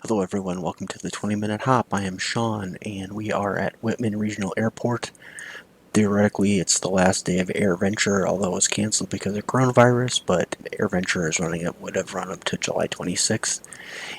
Hello everyone, welcome to the 20-minute hop. I am Sean and we are at Whitman Regional Airport. Theoretically it's the last day of AirVenture, although it was canceled because of coronavirus, but AirVenture is running it, would have run up to July 26th.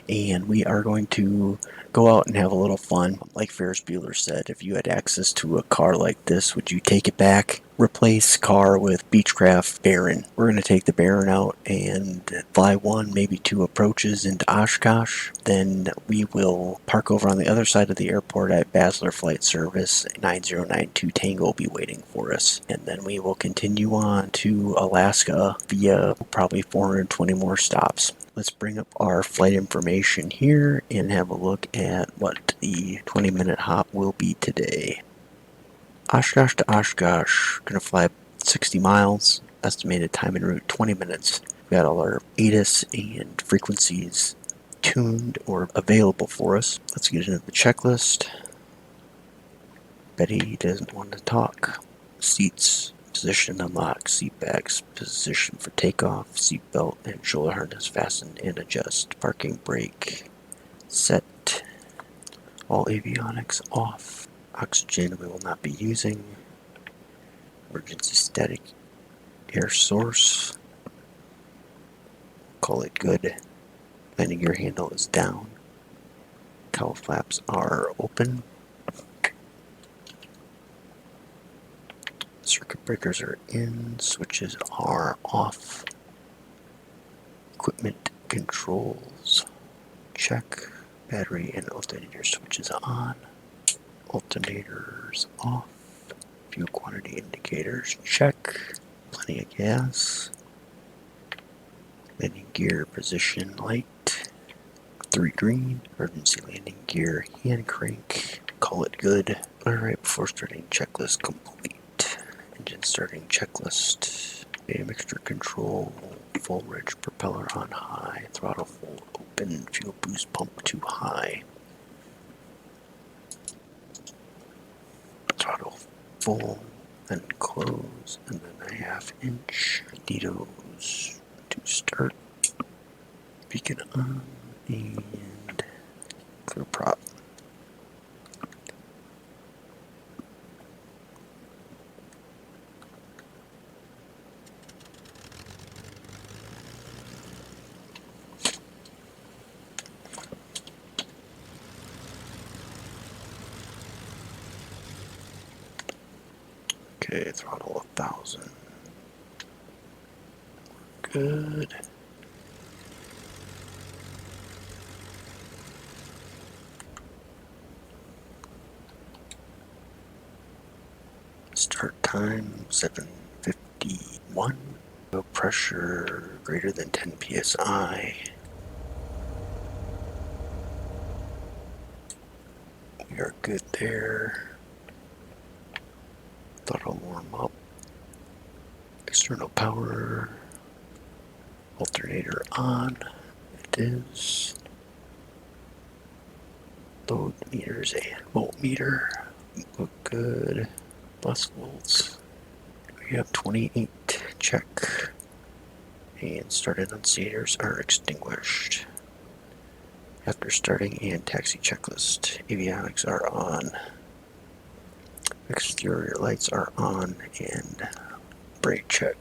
And we are going to go out and have a little fun. Like Ferris Bueller said, if you had access to a car like this, would you take it back? Replace car with Beechcraft Baron. We're going to take the Baron out and fly one, maybe two approaches into Oshkosh. Then we will park over on the other side of the airport at Basler Flight Service. 9092 Tango will be waiting for us. And then we will continue on to Alaska via probably 420 more stops. Let's bring up our flight information here and have a look at what the 20-minute hop will be today. Oshkosh to Oshkosh, gonna fly 60 miles, estimated time en route 20 minutes. We got all our ATIS and frequencies tuned or available for us. Let's get into the checklist. Betty doesn't want to talk. Seats, position unlock, seat bags, position for takeoff, seat belt and shoulder harness fastened and adjust. Parking brake set. All avionics off. Oxygen we will not be using. Emergency static air source. Call it good. Landing gear handle is down. Cowl flaps are open. Circuit breakers are in. Switches are off. Equipment controls check. Battery and alternator switches on. Alternators off. Fuel quantity indicators check. Plenty of gas. Landing gear position light. 3 green. Emergency landing gear hand crank. Call it good. Alright, before starting checklist complete. Engine starting checklist. Data mixture control. Full rich propeller on high. Throttle full open. Fuel boost pump too high. Throttle full, then close, and then a ½ inch. Magnetos to start. Beacon on, and clear prop. Okay, throttle 1000. Good. Start time 7:51. No pressure greater than 10 psi. We are good there. Throttle warm up. External power. Alternator on. It is. Load meters and voltmeter. Look good. Bus volts. We have 28. Check. And started annunciators are extinguished. After starting and taxi checklist. Avionics are on. Exterior lights are on and brake check.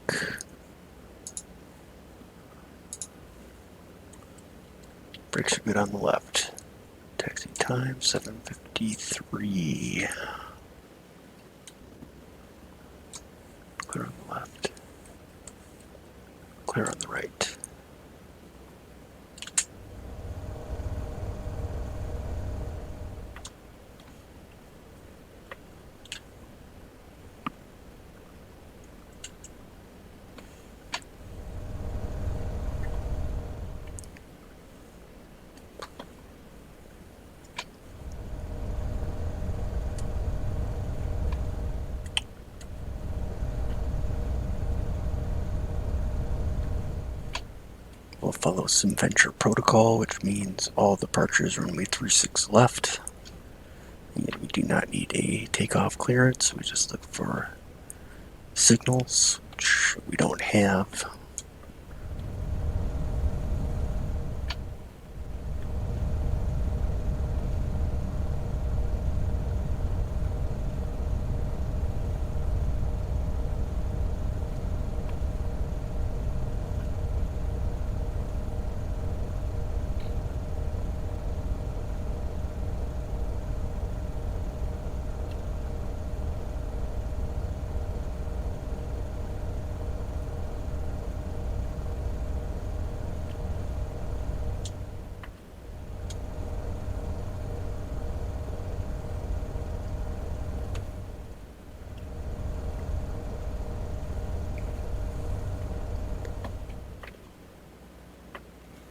Brakes are good on the left. Taxi time 7:53. Clear on the left. Clear on the right. We'll follow some venture protocol, which means all departures are only 36 left. And we do not need a takeoff clearance. We just look for signals, which we don't have.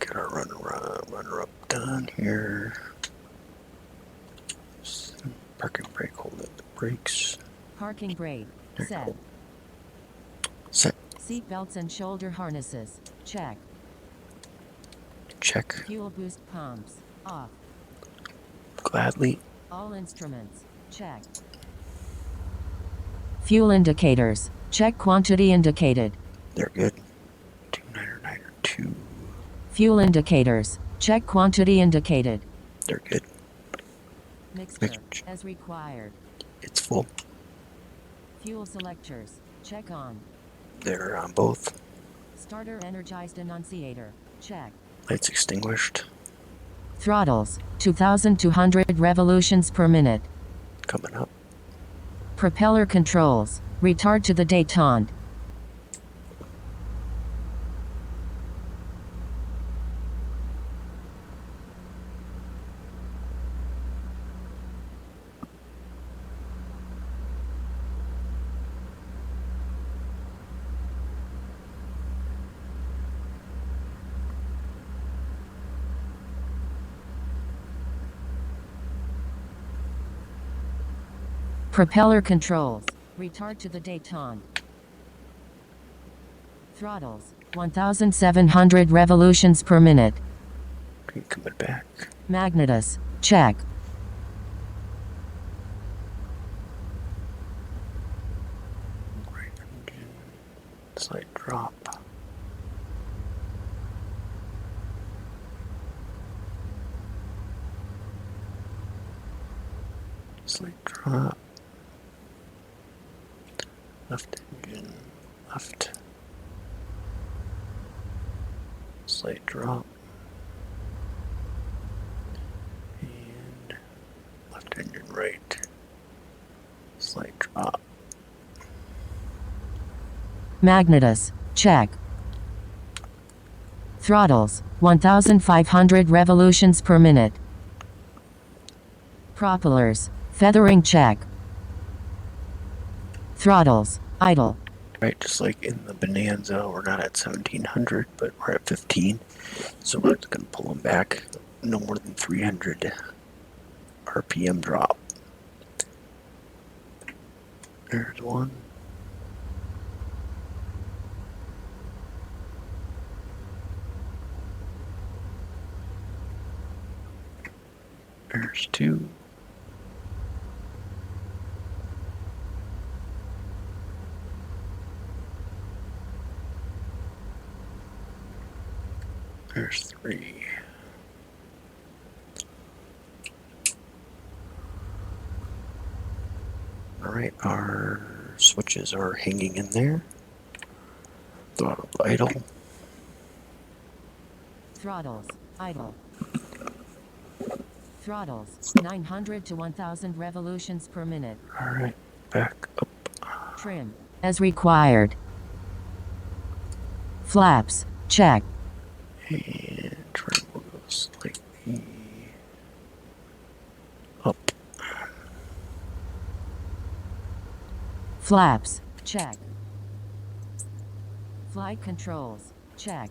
Get our runner up done here. Parking brake, hold it, the brakes. Parking brake, set. Set. Seat belts and shoulder harnesses, check. Check. Fuel boost pumps, off. Gladly. All instruments, check. Fuel indicators, check quantity indicated. They're good. 2992. Fuel indicators, check quantity indicated. They're good. Mixture, as required. It's full. Fuel selectors, check on. They're on both. Starter energized annunciator, check. Lights extinguished. Throttles, 2,200 revolutions per minute. Coming up. Propeller controls, retard to the détente. Propeller controls, retard to the détente. Throttles, 1,700 revolutions per minute. Okay, coming back. Magnetus, check. Right engine. Slight drop. Slight drop. Left engine. Left. Slight drop. And left engine right. Slight drop. Magnetus, check. Throttles, 1,500 revolutions per minute. Propellers, feathering check. Throttles, idle. Right, just like in the Bonanza, we're not at 1700, but we're at 15. So we're going to pull them back no more than 300 RPM drop. There's one. There's two. There's three. Alright, our switches are hanging in there. Throttle idle. Throttles, idle. Throttles, 900 to 1,000 revolutions per minute. Alright, back up. Trim, as required. Flaps, check. And trim will go slightly up. Flaps, check. Flight controls, check.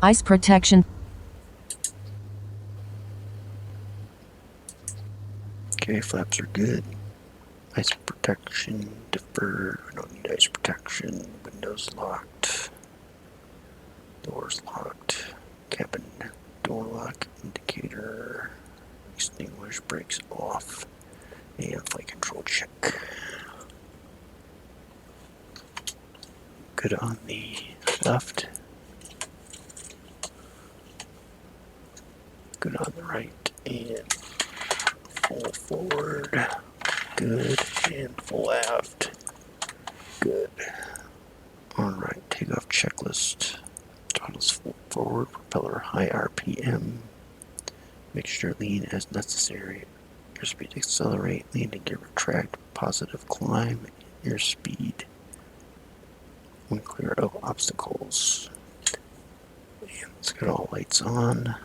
Ice protection. Okay, flaps are good. Ice protection, deferred. We don't need ice protection. Windows locked. Doors locked. Cabin door lock indicator. Extinguish, brakes off. And flight control check. Good on the left. Good on the right. And full forward. Good. And full aft. Good. Alright, takeoff checklist. Throttles full forward, propeller high RPM. Mixture lean as necessary. Airspeed accelerate, landing gear retract, positive climb, airspeed. When clear of obstacles. And let's get all lights on.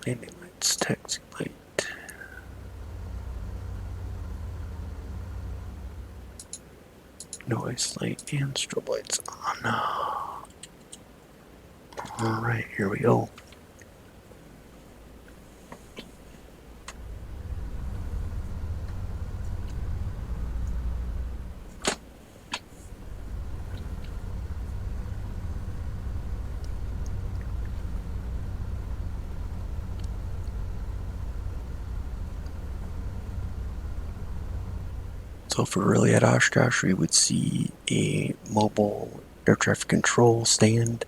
Landing lights, taxi light. device light and strobe lights on. Alright, here we go. So if we're really at Oshkosh, we would see a mobile air traffic control stand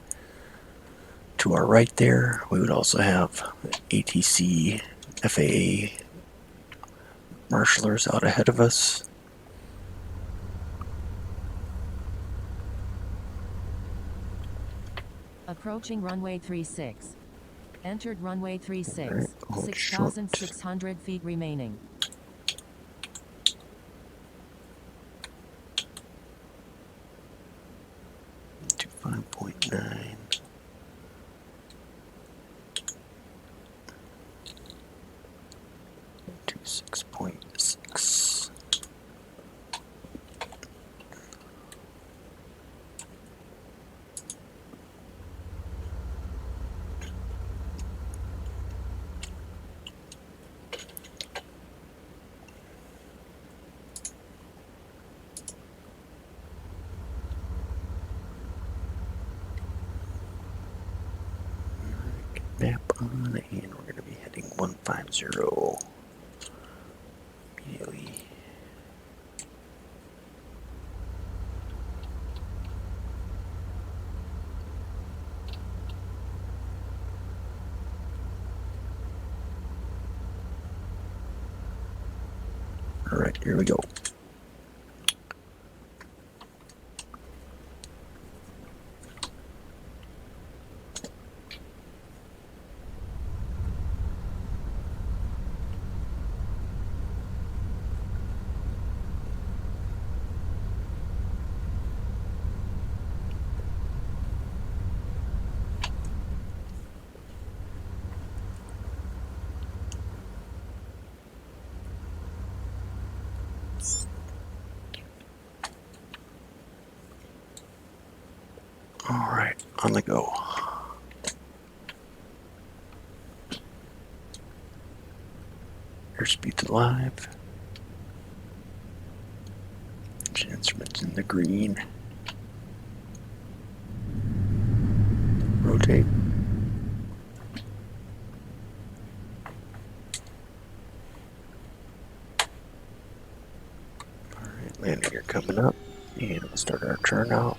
to our right there. We would also have ATC, FAA marshalers out ahead of us. Approaching runway 36. Entered runway 36. Right, 6,600 feet remaining. To 5.9. To 6.6. Map on, and we're going to be heading 150 immediately. Alright, here we go. Alright, on the go. Airspeed's alive. Engine instruments in the green. Rotate. Alright, landing gear coming up. And we'll start our turn out.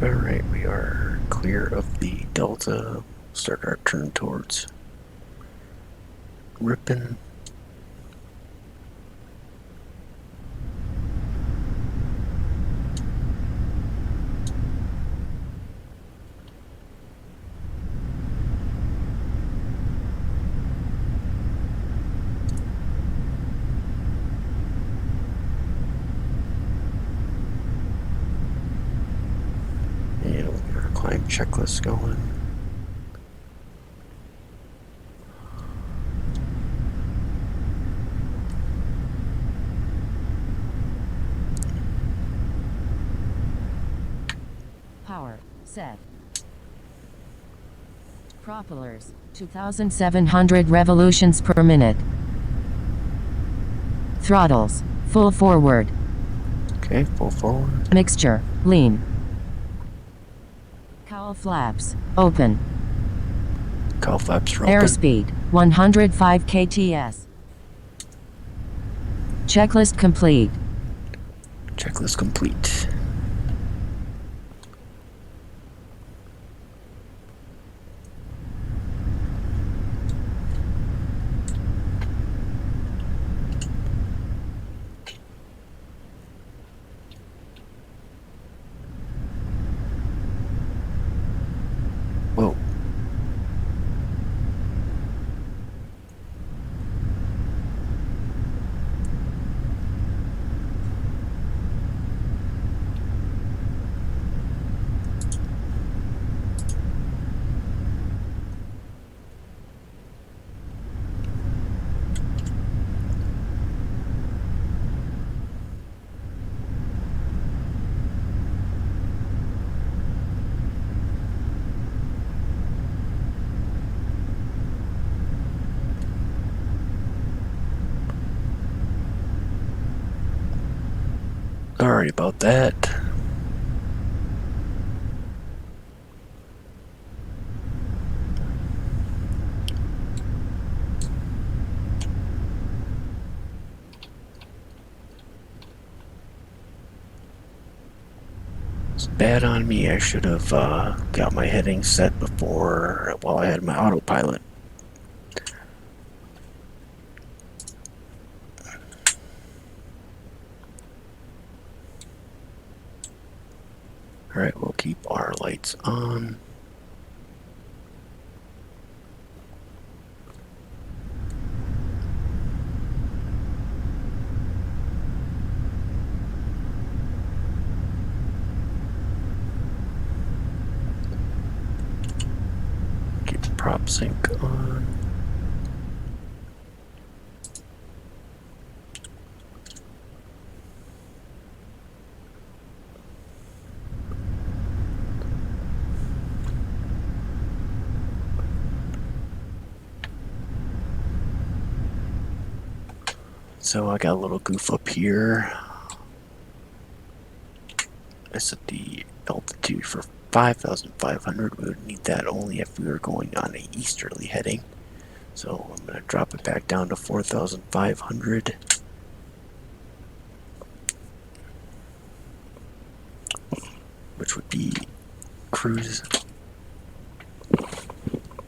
Alright, we are clear of the Delta. Start our turn towards ripping. And we'll get our climb checklist going. Power set. Propellers 2,700 revolutions per minute. Throttles full forward. Okay, full forward. Mixture lean. Cowl flaps open. Cowl flaps are open. Airspeed 105 kts. Checklist complete. Checklist complete. Whoa. Sorry about that. It's bad on me. I should have got my heading set before while I had my autopilot. Alright, we'll keep our lights on. Keep the prop sync on. So I got a little goof up here. I set the altitude for 5,500. We would need that only if we were going on a easterly heading. So I'm going to drop it back down to 4,500. Which would be cruise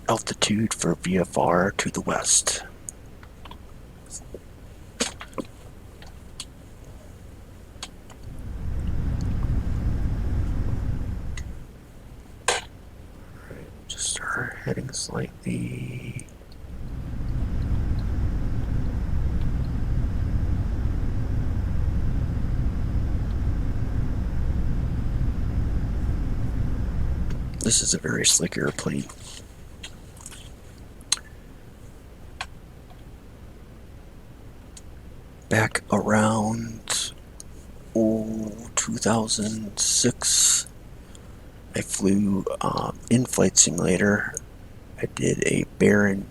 altitude for VFR to the west. Just start heading slightly. This is a very slick airplane. Back around 2006, I flew in-flight simulator. I did a barren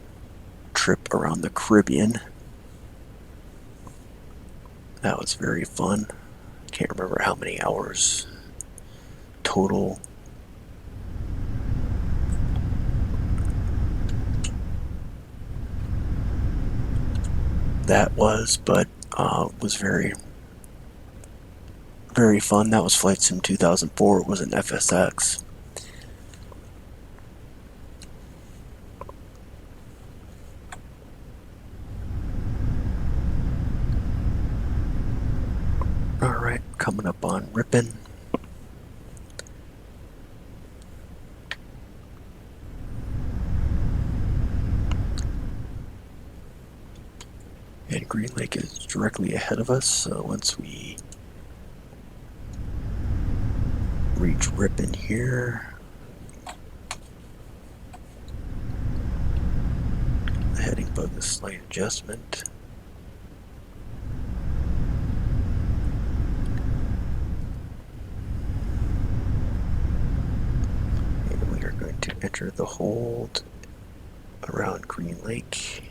trip around the Caribbean. That was very fun. Can't remember how many hours total. That was, but was very fun. That was Flight Sim 2004. It was an FSX. coming up on Ripon. And Green Lake is directly ahead of us, so once we reach Ripon here, the heading bug is slight adjustment. And we are going to enter the hold around Green Lake.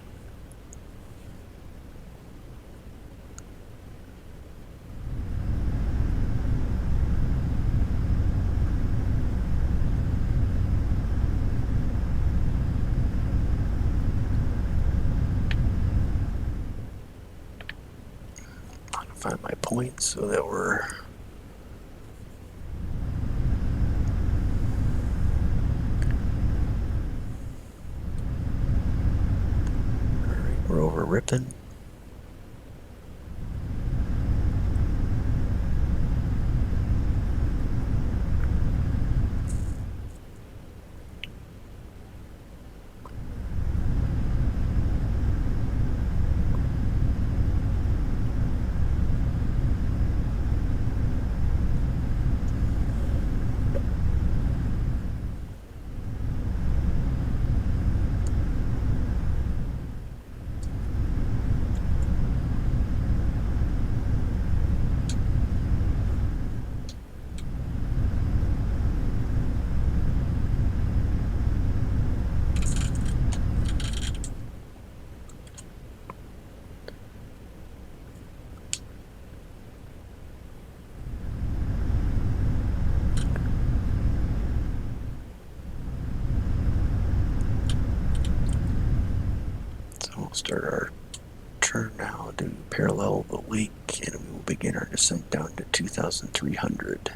Find my points so that we're over Ripon. We'll start our turn now to parallel the lake, and we will begin our descent down to 2,300.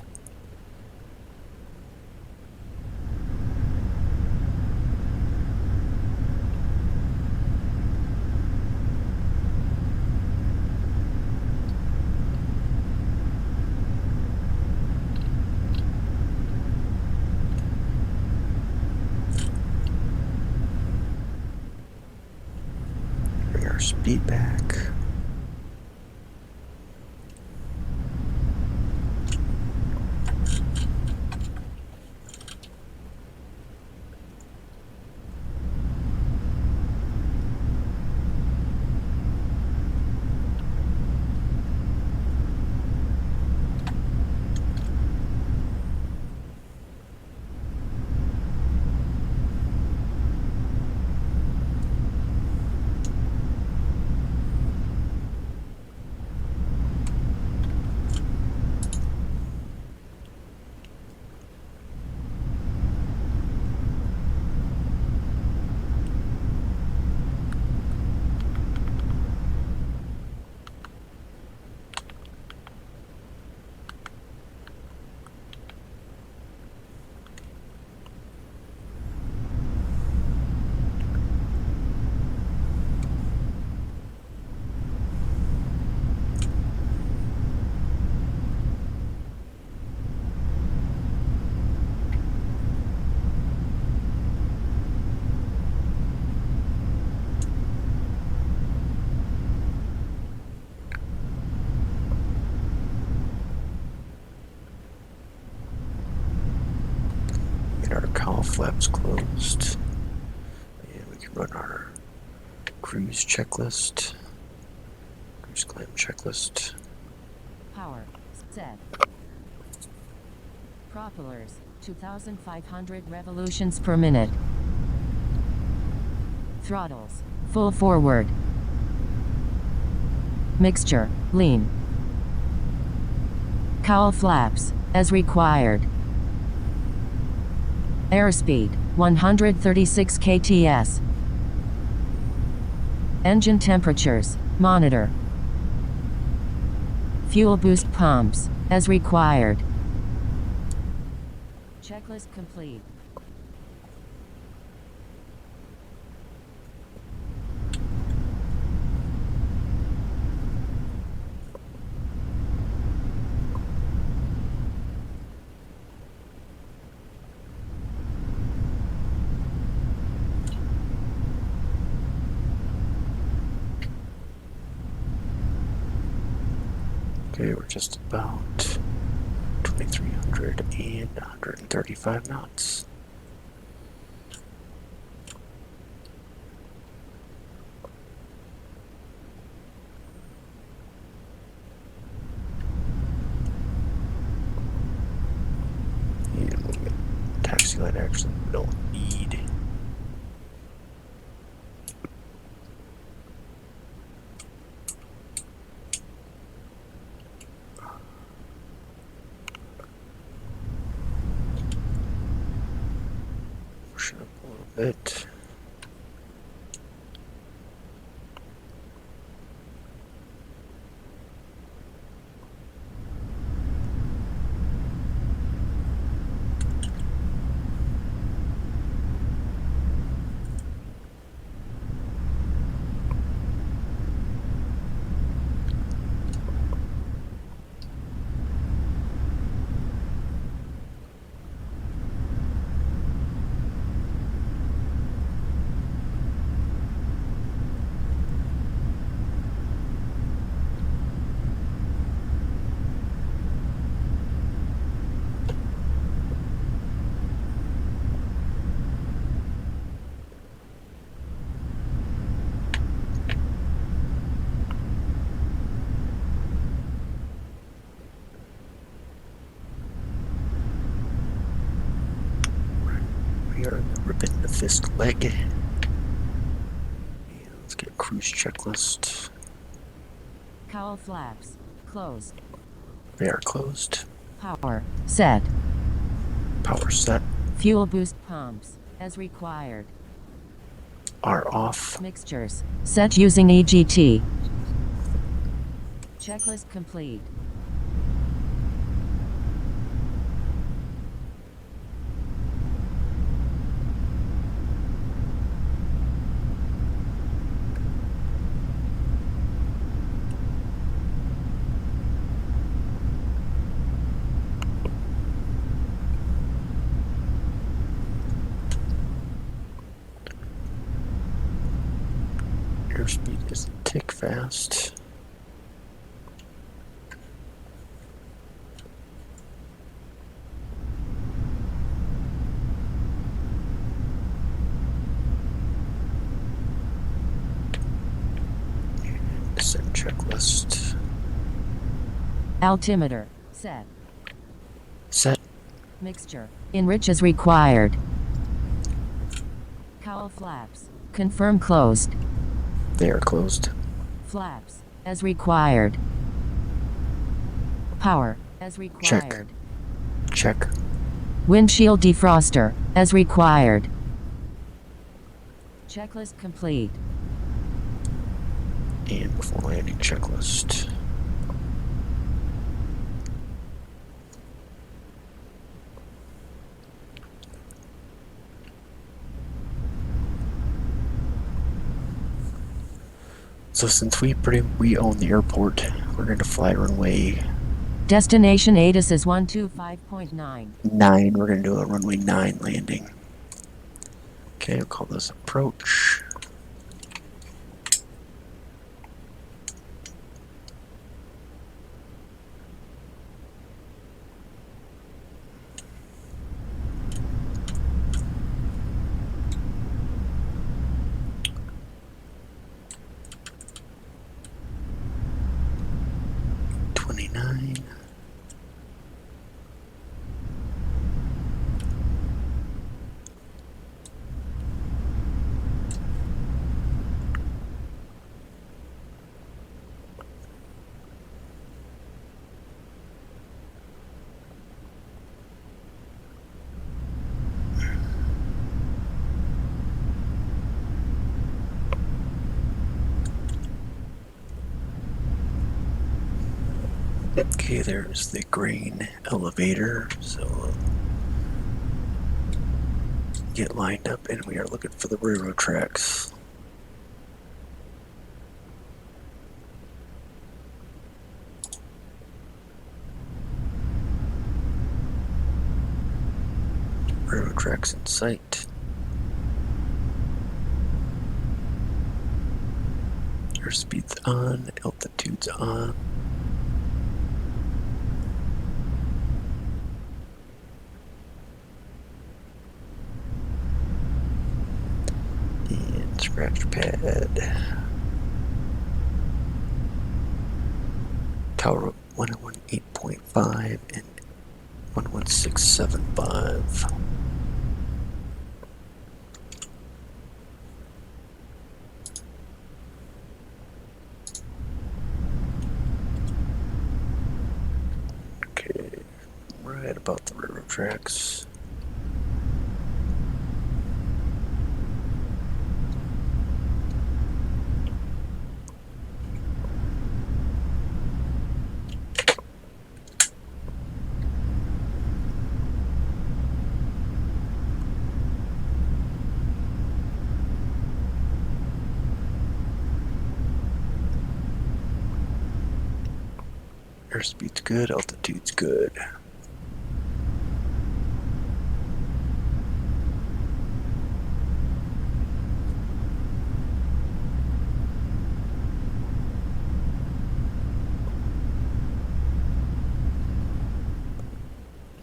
Speed back. Our cowl flaps closed, and we can run our cruise checklist, cruise climb checklist. Power set. Propellers 2,500 revolutions per minute. Throttles full forward. Mixture lean. Cowl flaps as required. Airspeed 136 kts. Engine temperatures monitor. Fuel boost pumps as required. Checklist complete. Okay, we're just about 2300 and 135 knots. And we got taxi light actually we don't need. Push it up a little bit. We are ripping the fist leg. And let's get a cruise checklist. Cowl flaps. Closed. They are closed. Power. Set. Power set Fuel boost pumps. As required. are off. Mixtures. Set using EGT. Checklist complete. Airspeed is a tick fast. And descent checklist. Altimeter. Set. Set. Mixture. Enrich as required. Cowl flaps. Confirm closed. They are closed. Flaps. As required. Power. As required. Check. Windshield defroster. As required. Checklist complete. And before landing checklist. So since we own the airport, we're going to fly runway Destination ATIS is 125.9. 9. We're going to do a runway 9 landing. Okay, we'll call this approach. Okay, there's the grain elevator, so get lined up and we are looking for the railroad tracks. Railroad tracks in sight. Airspeed's on, altitude's on. Scratch pad. Tower 118.5 and 11675. Okay, right about the railroad tracks. Airspeed's good, altitude's good.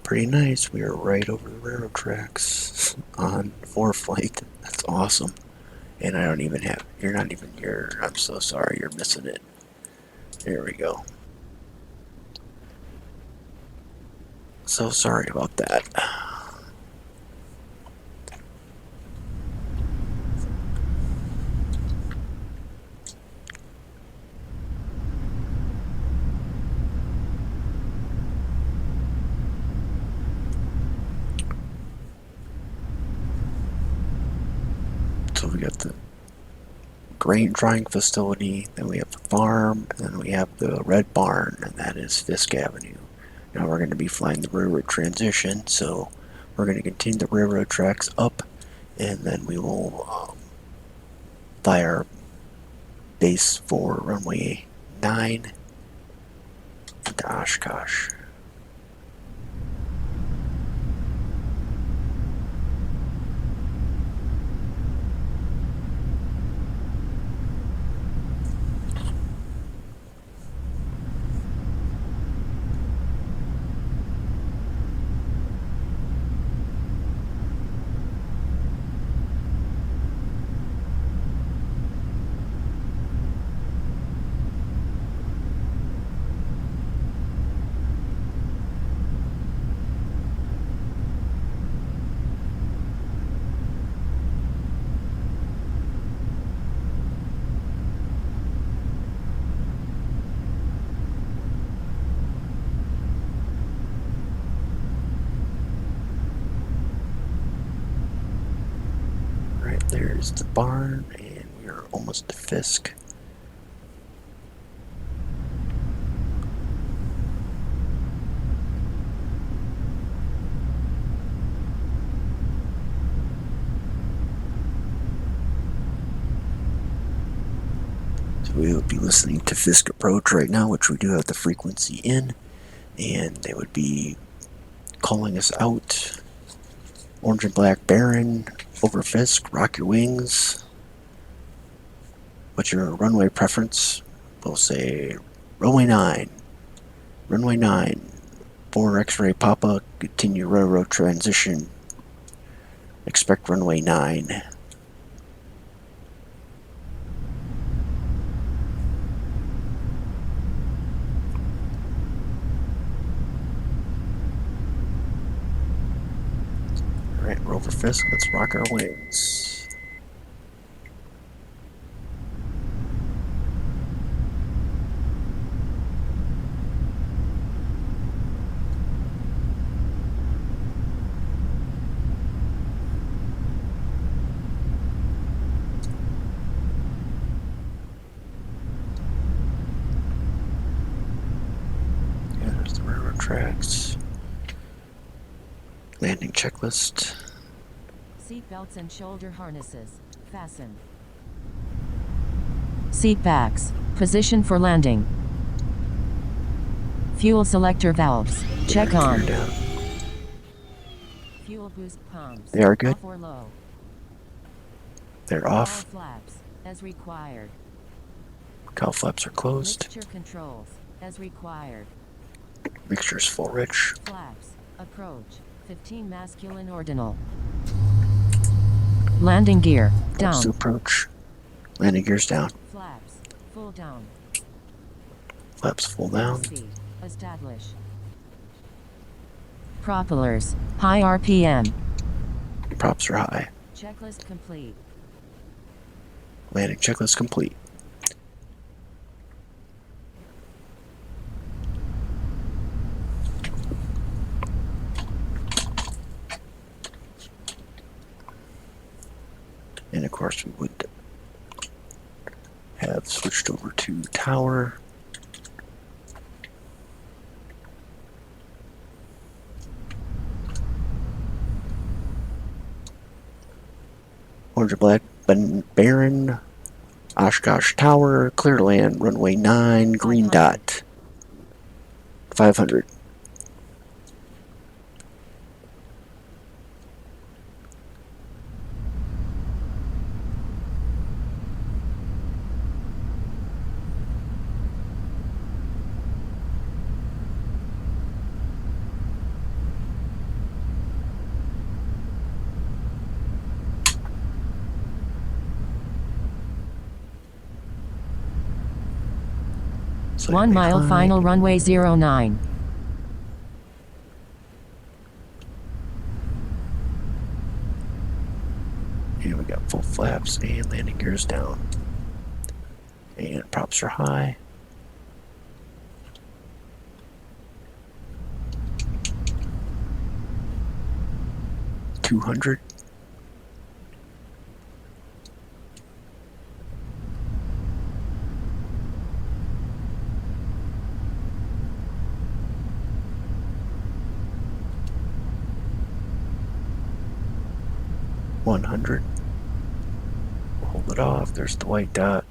Pretty nice. We are right over the railroad tracks on ForeFlight. That's awesome. And I don't even have, you're not even here. I'm so sorry, you're missing it. There we go. So sorry about that. So we got the grain drying facility, then we have the farm, and then we have the red barn, and that is Fisk Avenue. Now we're going to be flying the railroad transition, so we're going to continue the railroad tracks up, and then we will fly our base for runway 9 to Oshkosh. There's the barn, and we are almost to Fisk. So we will be listening to Fisk approach right now, which we do have the frequency in, and they would be calling us out. Orange and black Baron, over Fisk, rock your wings. What's your runway preference? We'll say runway 9. Runway 9. 4 X-ray Papa, continue railroad transition. Expect runway 9. Alright, we're over Fisk, let's rock our wings. Tracks. Landing checklist. Seat belts and shoulder harnesses fastened. Seat backs position for landing. Fuel selector valves check on. Fuel boost pumps. They are good. Off or low. They're off. Cowl flaps as required. Cowl flaps are closed. Mixture controls as required. Mixture's full rich. Flaps. Approach. 15 masculine ordinal. Landing gear. Down. To approach. Landing gears down. Flaps. Full down. Flaps full down. Speed. Establish. Propellers. High RPM. Props are high. Checklist complete. Landing checklist complete. And of course we would have switched over to tower. Orange and black, Baron, Oshkosh Tower, clear to land, runway 9, green 500. dot, 500. Slightly 1 mile high. final runway 09. And we got full flaps and landing gears down. And props are high. $200. $100. Hold it off. There's the white dot.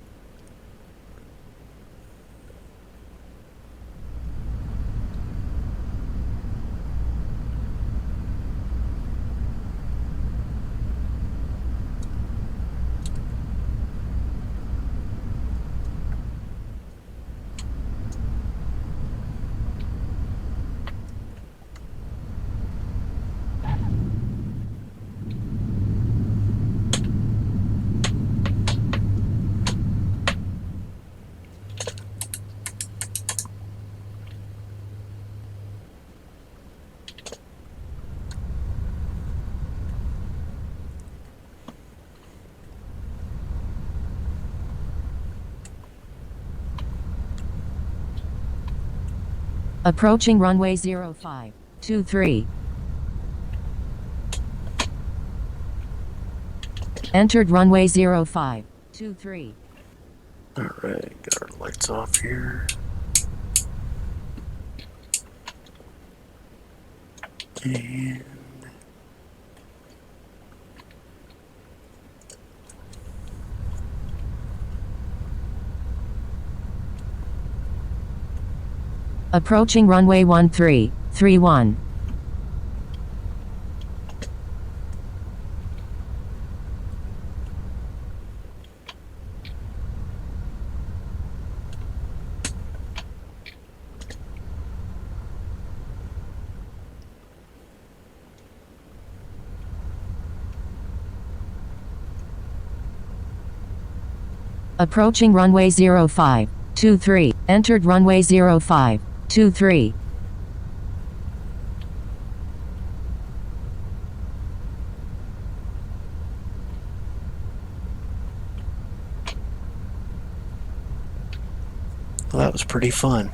Approaching runway 05. 23. Entered runway 05. 23. Alright, got our lights off here. And Approaching runway 13. 31. Approaching runway 05. 23. Entered runway 05. 23. well, that was pretty fun.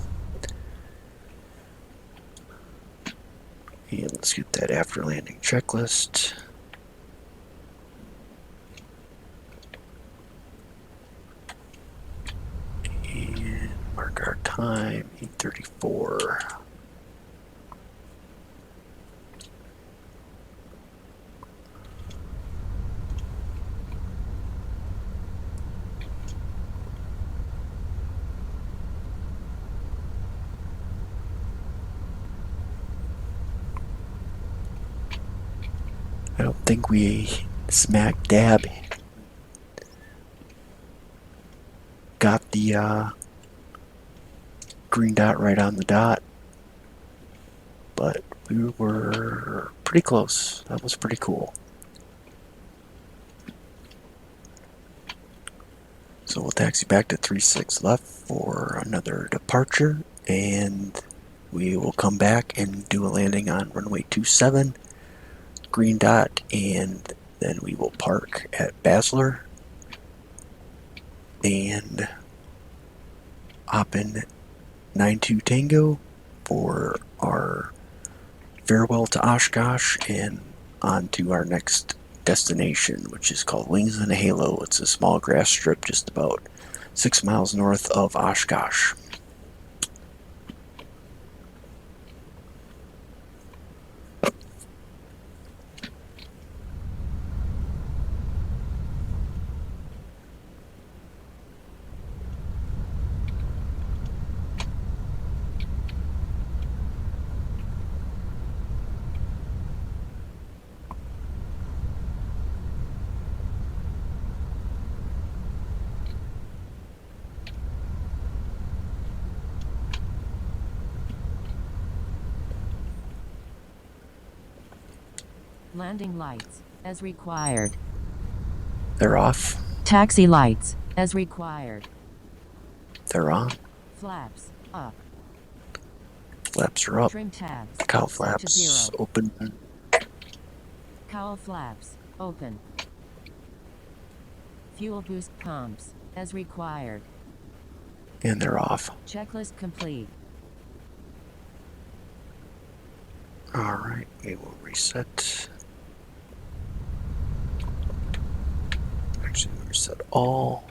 And let's get that after landing checklist. And mark our time, 8:34. I don't think we smack dab got the green dot right on the dot, but we were pretty close. That was pretty cool. So we'll taxi back to 36 left for another departure, and we will come back and do a landing on runway 27, green dot, and then we will park at Basler and hop in 92 Tango for our farewell to Oshkosh and on to our next destination, which is called Wings and a Halo. It's a small grass strip just about 6 miles north of Oshkosh. Landing lights, as required. They're off. Taxi lights, as required. They're on. Flaps, up. Flaps are up. Trim tabs, Cowl set to flaps 0. open. Cowl flaps, open. Fuel boost pumps, as required. And they're off. Checklist complete. Alright, we will reset. Actually, reset all.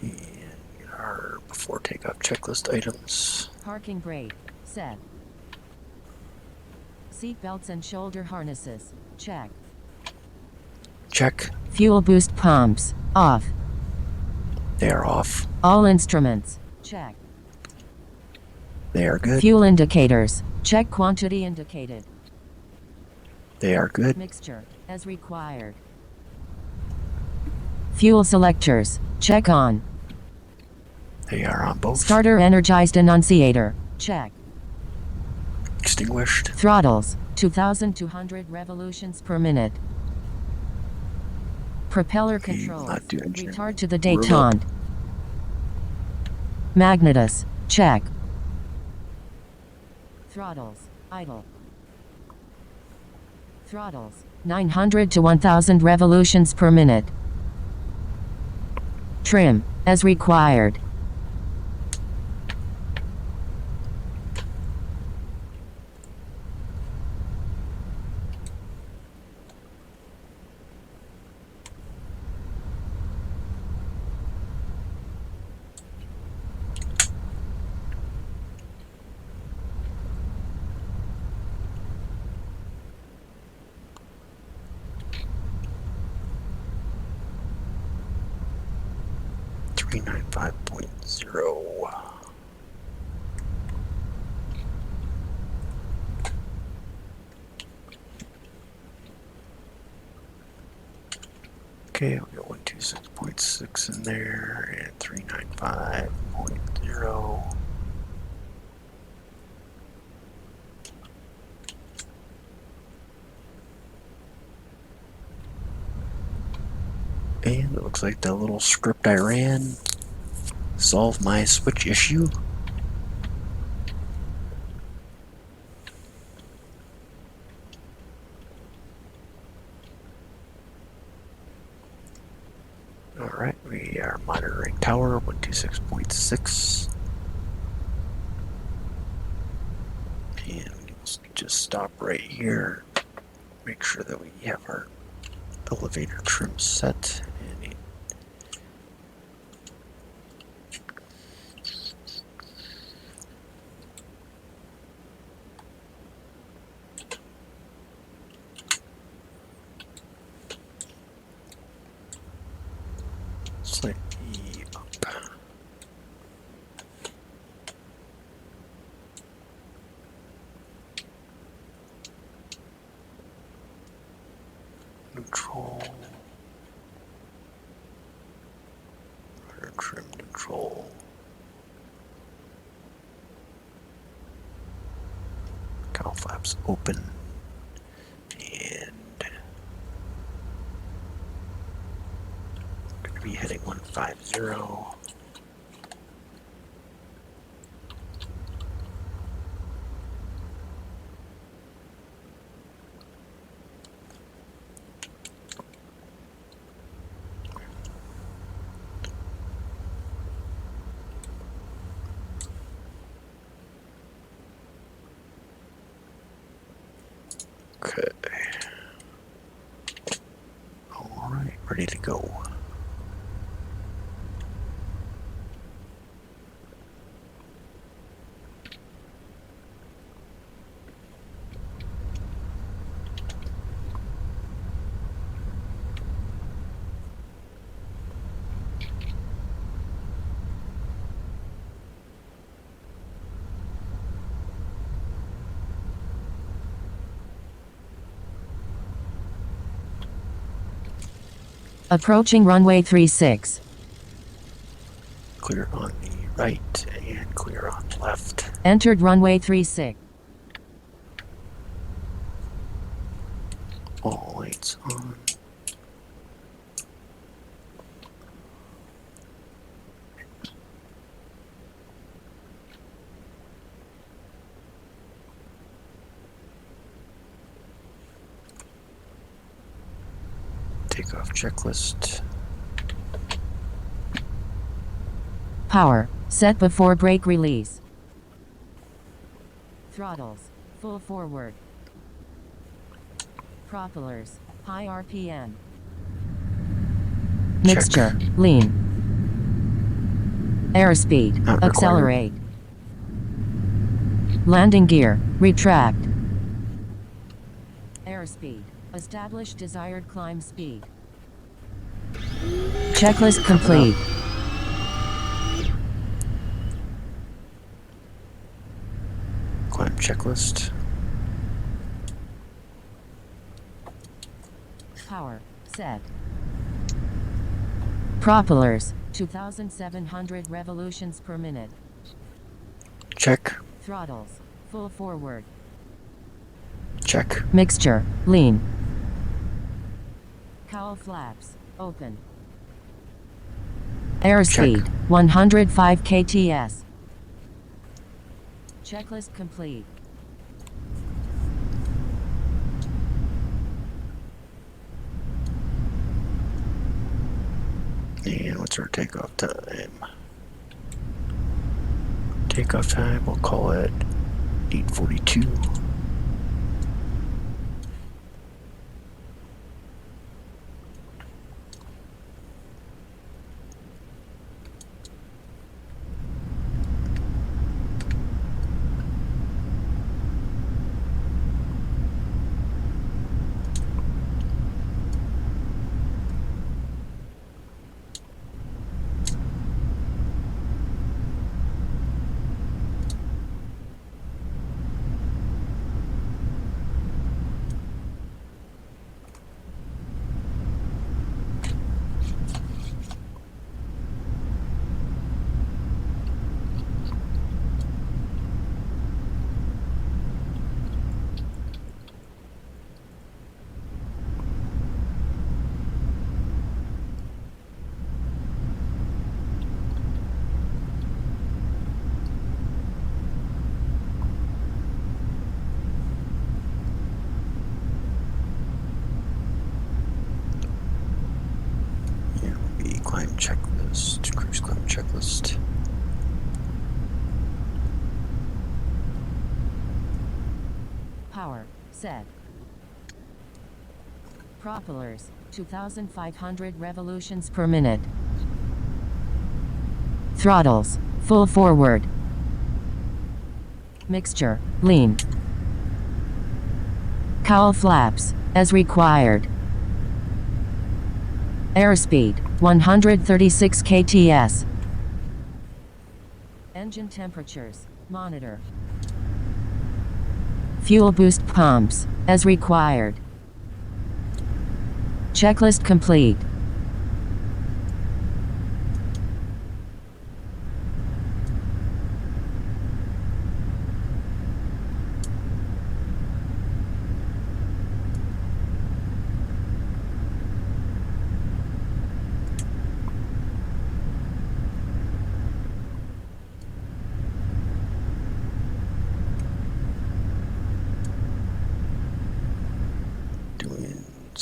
And our before takeoff checklist items. Parking brake, set. Seat belts and shoulder harnesses, check. Check. Fuel boost pumps, off. They are off. All instruments, check. They are good. Fuel indicators, check quantity indicated. They are good. Mixture, as required. Fuel selectors, check on. They are on both. Starter energized annunciator, check. Extinguished. Throttles, 2,200 revolutions per minute. Propeller controls, not do engine. retard to the détente. Magnetus, check. Throttles, idle. Throttles, 900 to 1,000 revolutions per minute. Trim, as required. .0. Okay, we got 126.6 in there and 395.0. And it looks like the little script I ran solved my switch issue. Alright, we are monitoring tower 126.6. And we'll just stop right here. Make sure that we have our elevator trim set. And slightly up. Neutral. Rudder trim neutral. Cowl flaps open. And 50. Okay. Alright, ready to go. Approaching runway 36. Clear on the right and clear on the left. Entered runway 36. All lights on. Takeoff checklist. Power set before brake release. Throttles full forward. Propellers high RPM. Mixture lean. Airspeed Not accelerate. Landing gear retract. Airspeed establish desired climb speed. Checklist complete. Climb checklist. Power set. Propellers 2,700 revolutions per minute. Check. Throttles full forward. Check. Mixture lean. Cowl flaps open. Airspeed 105 kts. Checklist complete. And what's our takeoff time? Takeoff time, we'll call it 8:42. Climb checklist, cruise climb checklist. Power set. Propellers 2,500 revolutions per minute. Throttles full forward. Mixture lean. Cowl flaps as required. Airspeed 136 kts. Engine temperatures monitor. Fuel boost pumps as required. Checklist complete.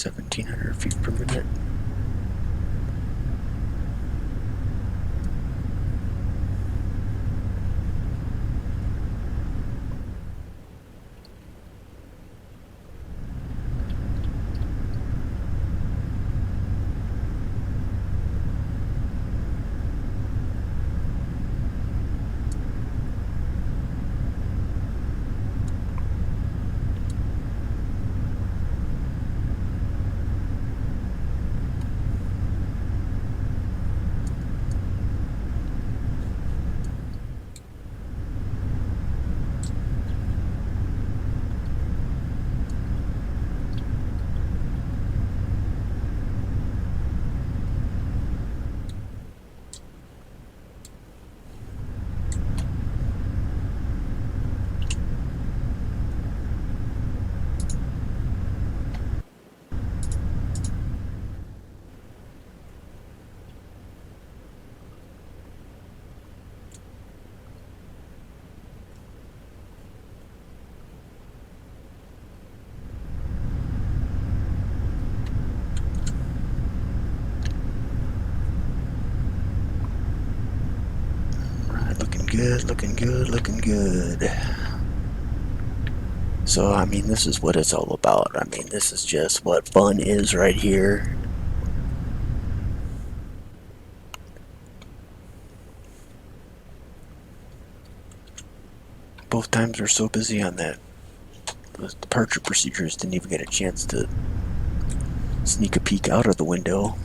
1,700 feet per minute. Looking good, looking good, looking good. So, I mean, this is what it's all about. I mean, this is just what fun is right here. Both times we're so busy on that. Those departure procedures didn't even get a chance to sneak a peek out of the window.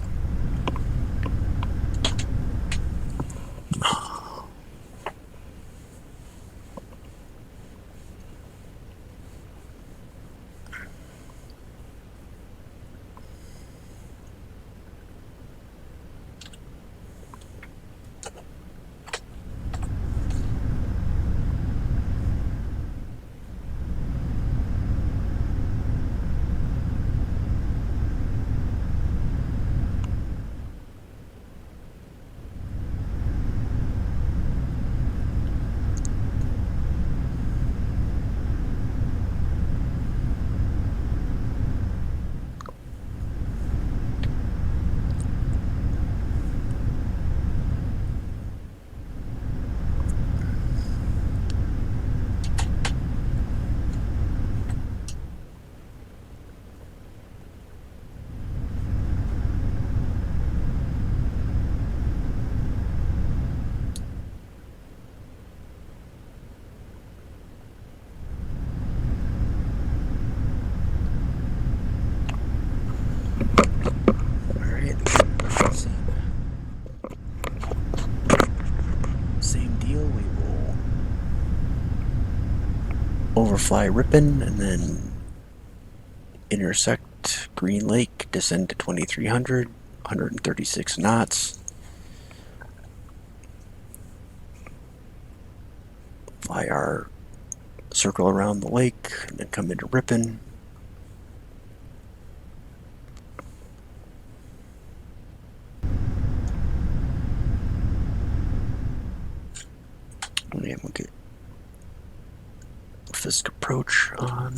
Same deal, we will overfly Ripon and then intersect Green Lake, descend to 2300, 136 knots. Fly our circle around the lake and then come into Ripon. And then we'll get Fisk approach on.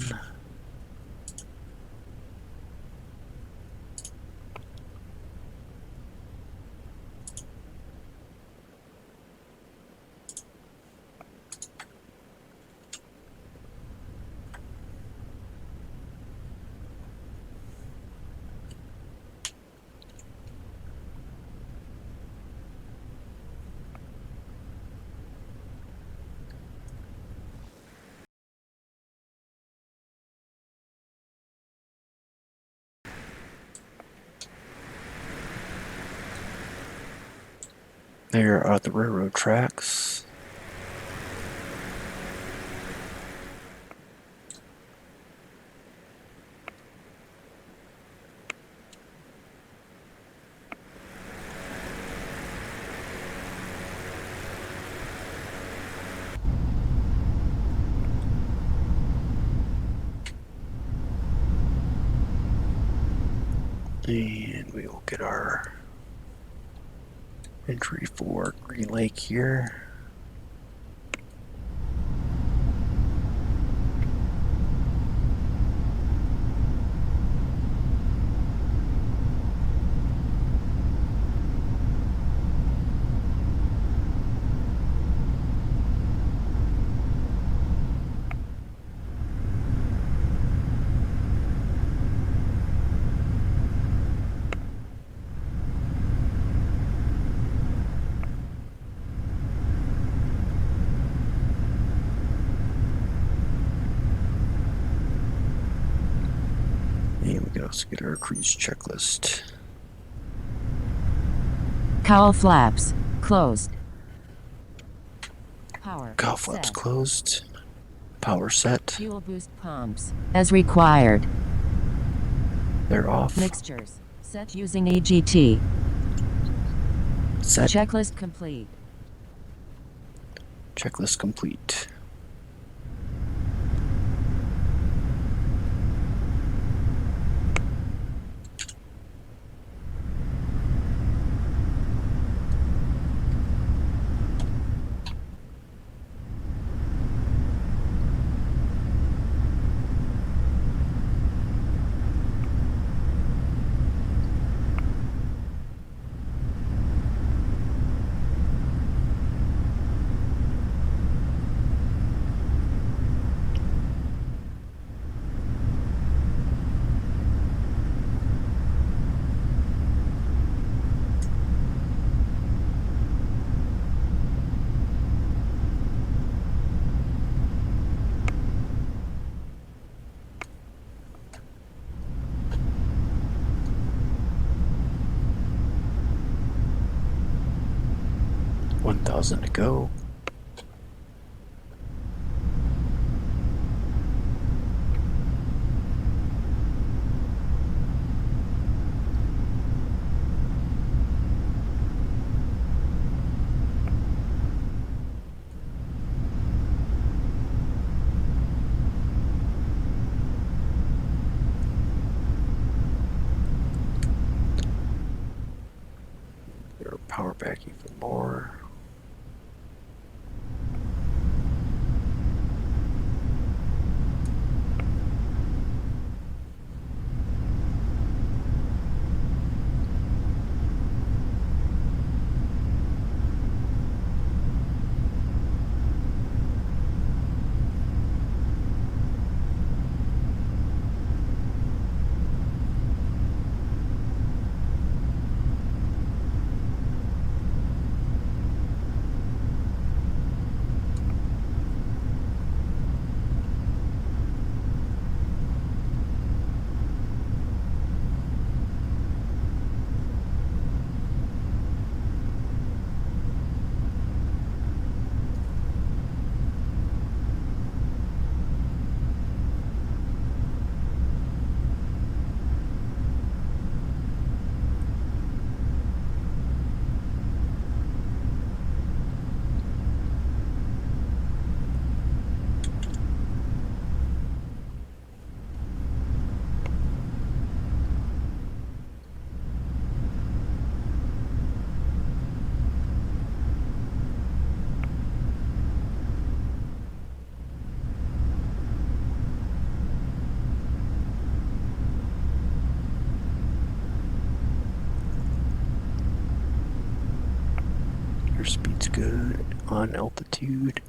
There are the railroad tracks. And we will get our entry for Green Lake here. Let's get our cruise checklist. Cowl flaps closed. Power Cowl flaps set. closed. Power set. Fuel boost pumps as required. They're off. Mixtures set using EGT. Set. Checklist complete. Checklist complete. $1,000 to go. Power back even more. Your speed's good on altitude.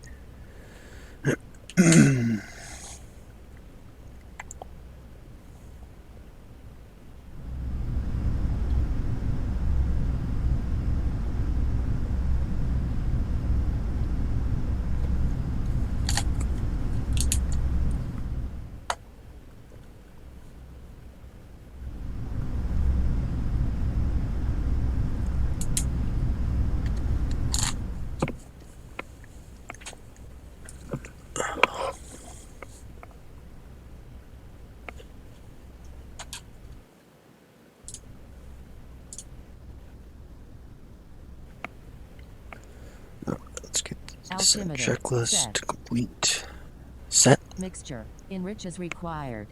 Let's get this Altimeter checklist set. complete. Set. Mixture enrich as required.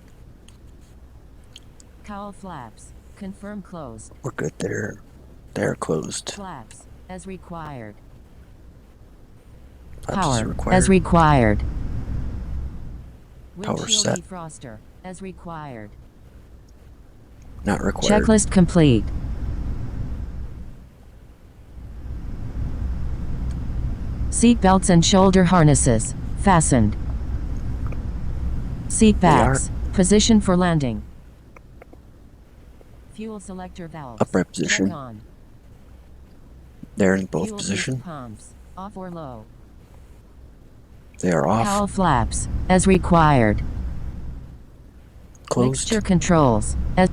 Cowl flaps confirm closed. We're good there. They're closed. Flaps as required. Flaps Power is required. as required. Power Windshield set. defroster as required. Not required. Checklist complete. Seat belts and shoulder harnesses fastened. Seat backs position for landing. Fuel selector valves Upright position. check on. They're in both Fuel position. boost pumps off or low. They are off. Cowl flaps as required. Closed. Mixture controls as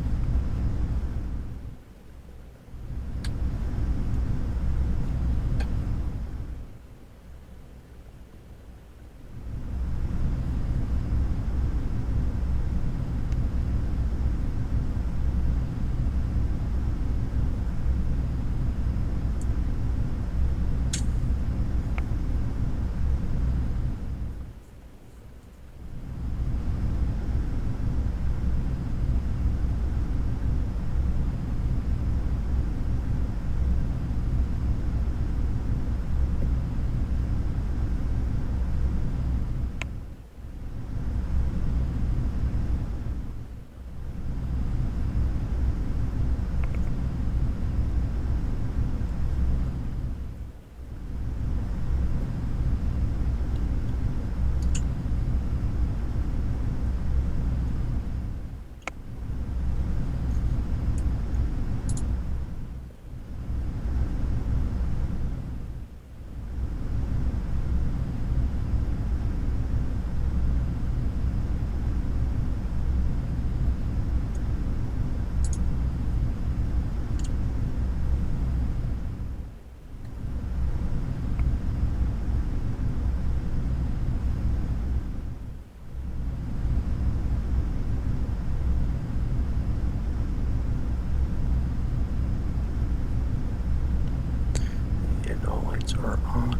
Lights are on.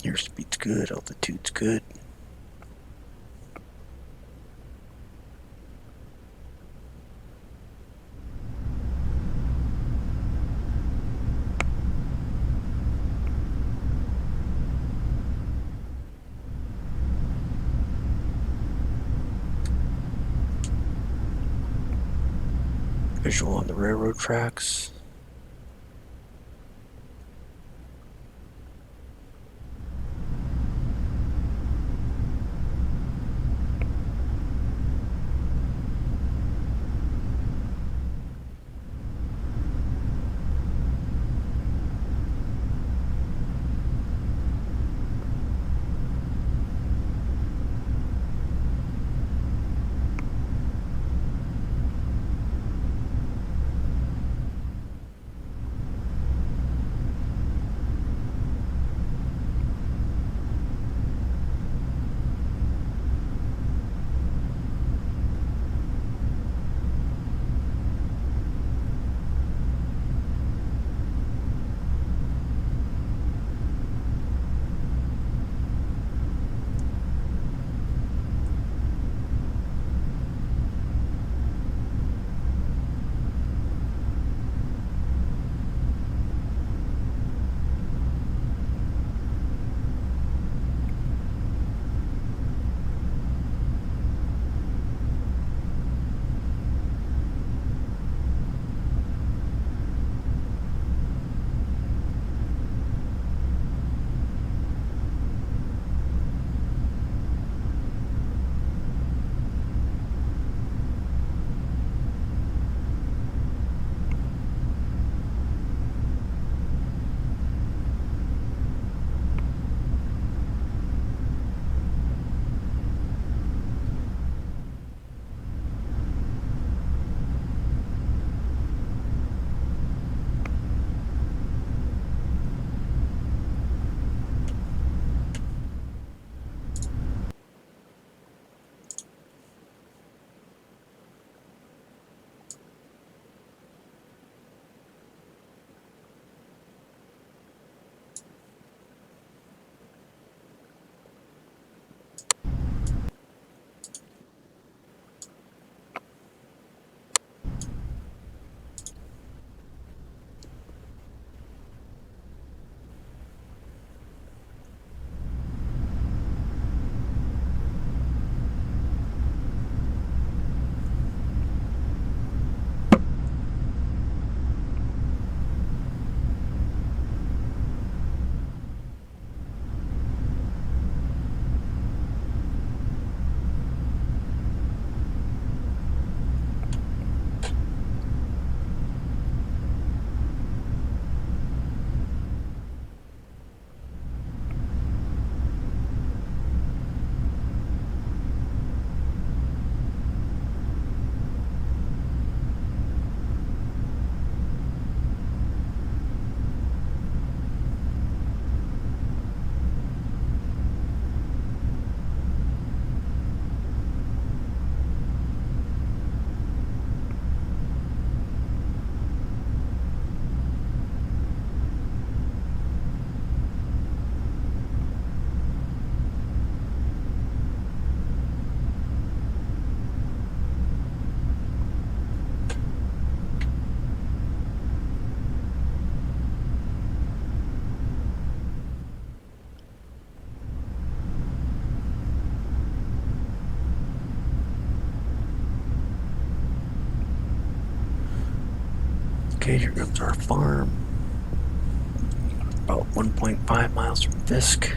Airspeed's good, altitude's good. Visual on the railroad tracks. Okay, here comes our farm. About 1.5 miles from Fisk.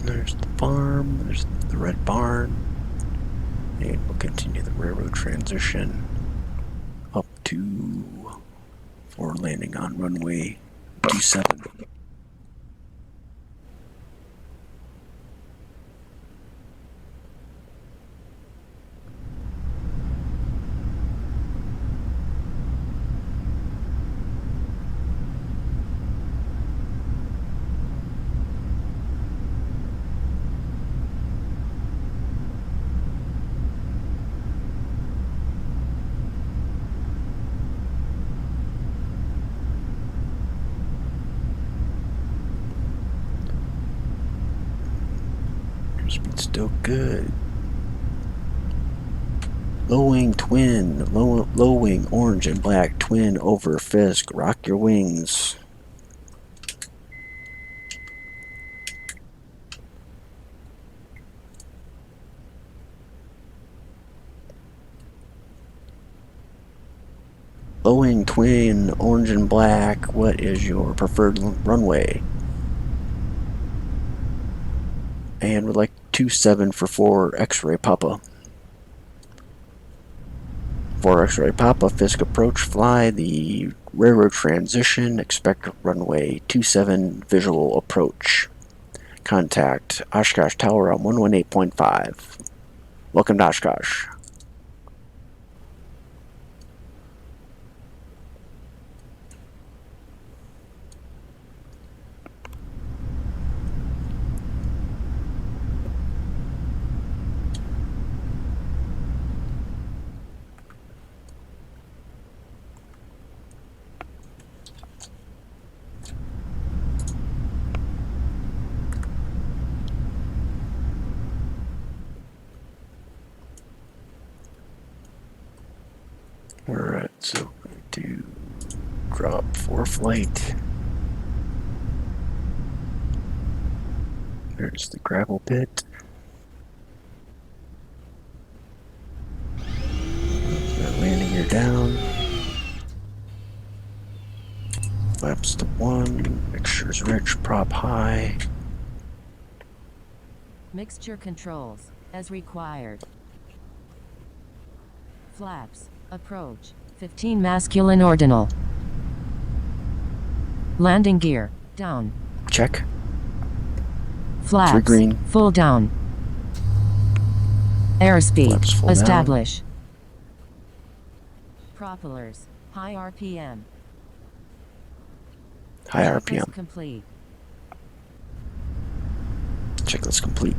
There's the farm, there's the red barn, and we'll continue the railroad transition up to or landing on runway 27. Speed's still good. Low wing twin, low wing orange and black twin over Fisk. Rock your wings. Low wing twin, orange and black. What is your preferred runway? And we'd like 27 for 4 X-ray Papa. 4 X-ray Papa, Fisk approach, fly the railroad transition, expect runway 27 visual approach. Contact Oshkosh Tower on 118.5. Welcome to Oshkosh. Alright, so we're going to drop for flight. There's the gravel pit. Landing gear down. Flaps to 1. Mixture's rich. Prop high. Mixture controls, as required. Flaps, approach, 15 masculine ordinal. Landing gear, down. Check. Flaps, 3 green. full down. Airspeed, Flaps full establish. Down. Propellers, high RPM. High RPM. Complete. Checklist complete.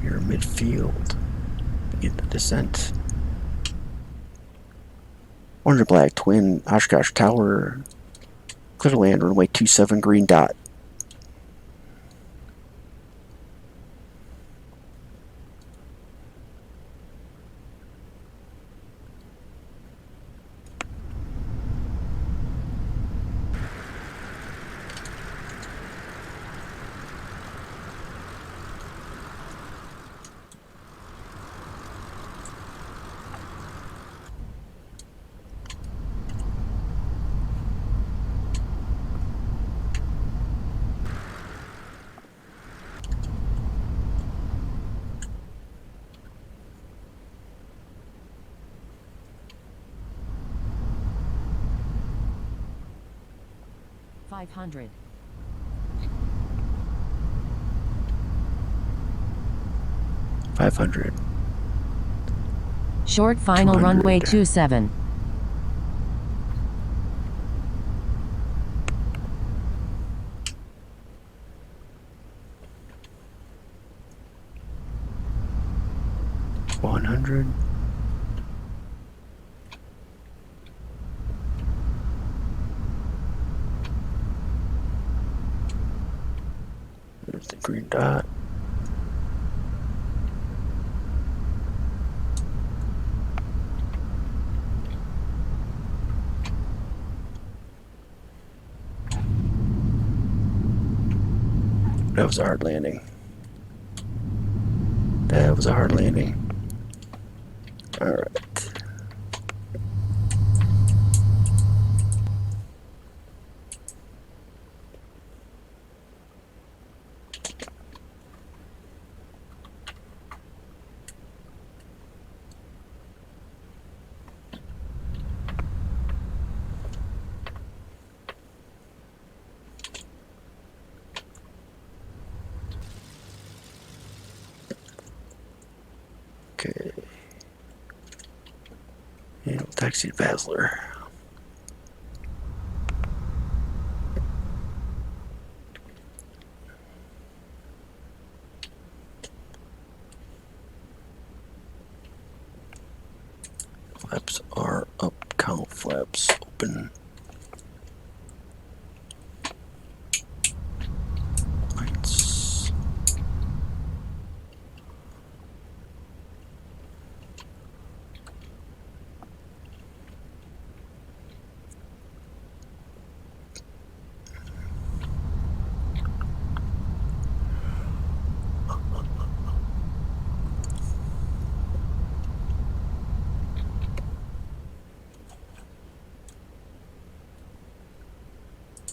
You're midfield. Begin the descent. Orange and black twin Oshkosh Tower. Clear to land runway 27 green dot. $500. Short final 200. runway 27. $100. There's the green dot. That was a hard landing. That was a hard landing. Alright. Okay. And we'll taxi to Basler. Flaps are up, count flaps open. Lights.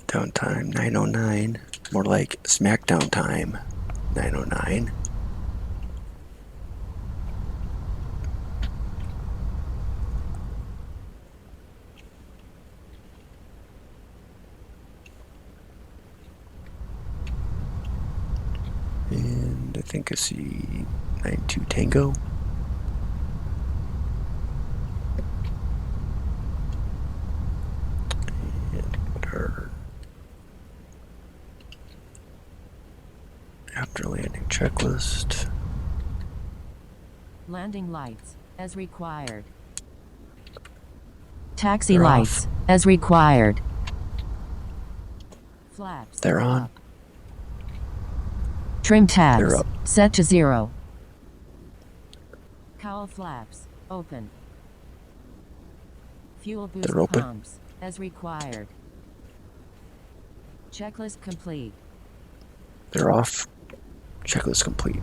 Downtime 909. More like smackdown time 909. And I think I see 92 Tango. And our after landing checklist. Landing lights, as required. Taxi They're lights, as required. Flaps. They're on. Up. Trim tabs, They're up. set to 0. Cowl flaps, open. Fuel boost They're open. pumps, as required. Checklist complete. They're off. Checklist complete.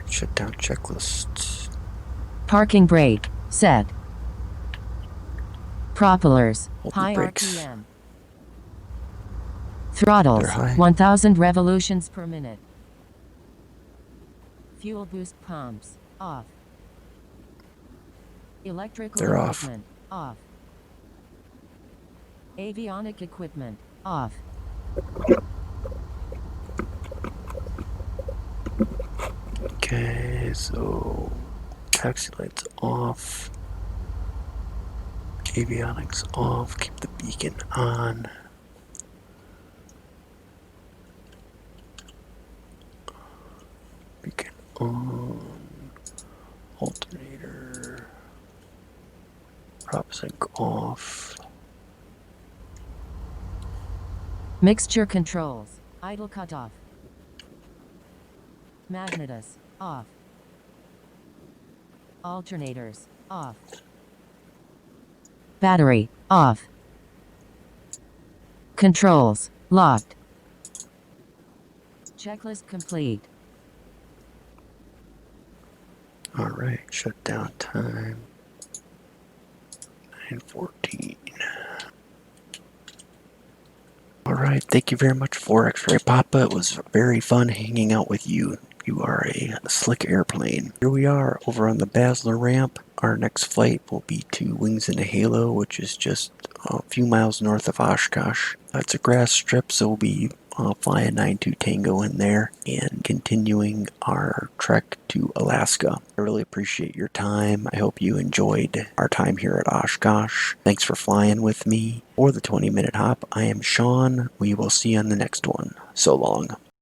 Shutdown checklist. Parking brake. Set. Propellers. Hold the High brakes. RPM. Throttles. They're high. 1000 revolutions per minute. Fuel boost pumps. Off. Electrical They're off. equipment. Off. Avionic equipment. Off. Okay, so taxi lights off. Avionics off. Keep the beacon on. Beacon on. Alternator. Prop sync off. Mixture controls. Idle cutoff. Magnetus. Off. Alternators. Off. Battery. Off. Controls. Locked. Checklist complete. Alright, shutdown time. 9:14. Alright, thank you very much for X-Ray Papa. It was very fun hanging out with you. You are a slick airplane. Here we are over on the Basler ramp. Our next flight will be to Wings in a Halo, which is just a few miles north of Oshkosh. It's a grass strip, so we'll be flying 92 Tango in there and continuing our trek to Alaska. I really appreciate your time. I hope you enjoyed our time here at Oshkosh. Thanks for flying with me. For the 20 Minute Hop, I am Sean. We will see you on the next one. So long.